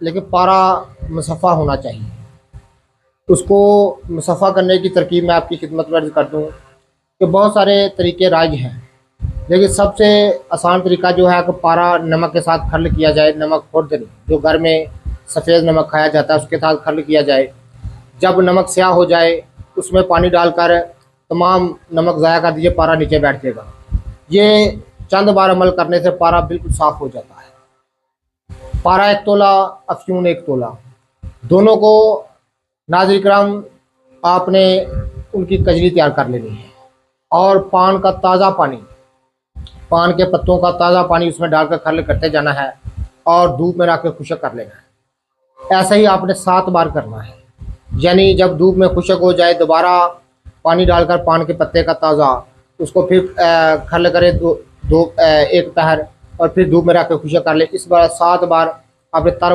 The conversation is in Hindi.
लेकिन पारा मुसफ़ा होना चाहिए। उसको मुसफ़ा करने की तरकीब मैं आपकी खिदमत में अर्ज़ कर दूँ कि बहुत सारे तरीके राइज हैं, लेकिन सबसे आसान तरीका जो है कि पारा नमक के साथ खर्ल किया जाए। नमक खुर्द नहीं, जो घर में सफ़ेद नमक खाया जाता है उसके साथ खर्ल किया जाए। जब नमक स्याह हो जाए उसमें पानी डालकर तमाम नमक ज़ाया कर दीजिए, पारा नीचे बैठ जाएगा। ये चंद बार अमल करने से पारा बिल्कुल साफ़ हो जाता है। पारा 1 तोला, अफ़यून 1 तोला, दोनों को नाज़रीन किराम आपने उनकी कजली तैयार कर लेनी है और पान का ताज़ा पानी, पान के पत्तों का ताज़ा पानी उसमें डालकर खर्ल करते जाना है और धूप में रख के खुश्क कर लेना है। ऐसा ही आपने 7 बार करना है। यानी जब धूप में खुश्क हो जाए दोबारा पानी डालकर पान के पत्ते का ताज़ा उसको फिर खर्ल करें एक पहर और फिर धूप में रख के खुश्क कर ले। इस बार 7 बार आपने तर